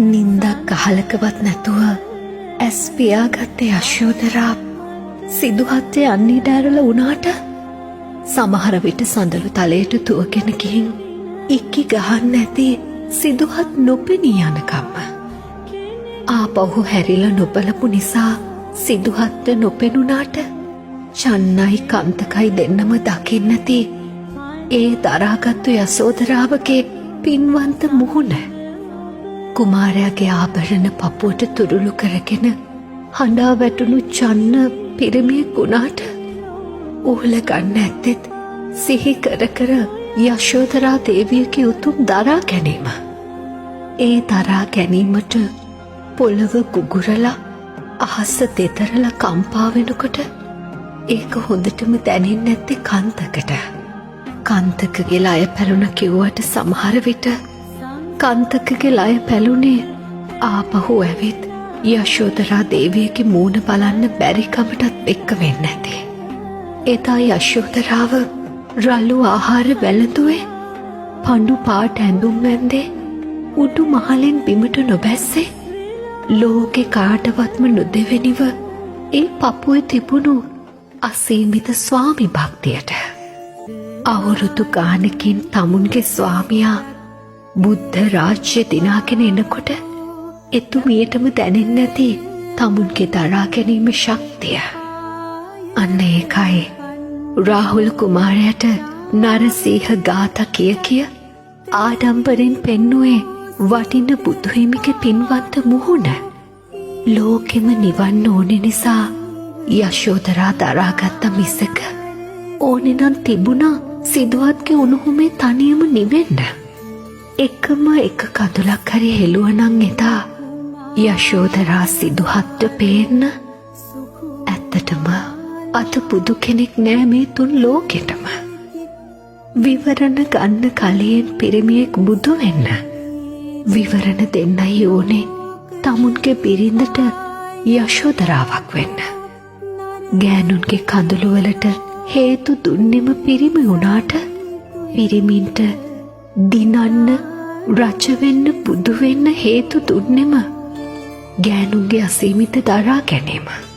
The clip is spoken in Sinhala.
නින්දක් අහලකවත් නැතුව ඇස් පියාගත්තේ යශෝදරා සිදුහත්ය යන්නේ දැරල වුණාට සමහර විට සඳලු තලයට තුවගෙන ගිහින් ඉක්කි ගහන්න ඇති සිදුහත් නොපෙනී යනකම්ම. ආපහු හැරිලා නොබලපු නිසා සිදුහත්ට නොපෙනුනාට චන්නයි කන්තකයි දෙන්නම දකින්න නැති ඒ දරාගත්තු යසෝදරාවගේ පින්වන්ත මුහුණ. කුමාරයාගේ ආභරණ පපුවට තුරුළු කරගෙන හඬා වැටුණු චන්න පිරිමියෙක් වුණාට ඌල ගන්න ඇත්තෙත් සිහි කර කර යශෝදරා දේවියගේ උතුම් දරා ගැනීම. ඒ දරා ගැනීමට පොළව ගුගුරලා අහස දෙතරලා කම්පා වෙනකොට ඒක හොඳටම දැනෙන්නේ නැත්තේ කන්තකට. කන්තකගේ ලය පැලුණ කිව්වට සමහර විට කන්තකගේ ලය පැලුනේ ආපහු ඇවිත් යශෝදරා දේවියගේ මූණ බලන්න බැරිකමටත් එක්ක වෙන්න ඇති. එදා යශෝදරාව රළු ආහාර වැළඳුවේ පඳු පාට ඇඳුම් ඇන්දේ උඩු මහලෙන් බිමට නොබැස්සේ ලෝකෙ කාටවත්ම නොදෙවෙනිව ඒ පපුවේ තිබුණු අසීමිත ස්වාමි භක්තියට. අවුරුදු ගානකින් තමුන්ගේ ස්වාමියා බුද්ධ රාජ්‍ය දිනාගෙන එනකොට එතුමියටම දැනෙන්නේ නැති තමුන්ගේ දරා ගැනීම ශක්තිය. අන්න ඒකයි රාහුල කුමාරයාට නරසීහ ගාථා කිය ආඩම්බරෙන් පෙන්නුවේ වටින බුදුහිමිගේ පින්වන්ත මුහුණ. ලෝකෙම නිවන්න ඕනෙ නිසා යශෝදරා දරාගත්ත මිසක ඕනෙ නම් තිබුණා සිදුවත්ගේ උණුහුමේ තනියම නිවෙන්න. එකම එක කඳුලක් හරි හෙළුවනං එදා යශෝදරා සිදුහත්ට පේන්න ඇත්තටම අත බුදු කෙනෙක් නෑ මේ තුන් ලෝකෙටම. විවරණ ගන්න කලියෙන් පිරිමියෙක් බුදු වෙන්න විවරණ දෙන්නයි ඕනේ තමුන්ගේ බිරිඳට යශෝදරාවක් වෙන්න. ගෑනුන්ගේ කඳුළුවලට හේතු දුන්නෙම පිරිමි වුණාට පිරිමින්ට දිනන්න රජ වෙන්න බුදු වෙන්න හේතු දුන්නෙම ගෑනුන්ගේ අසීමිත දරා ගැනීම.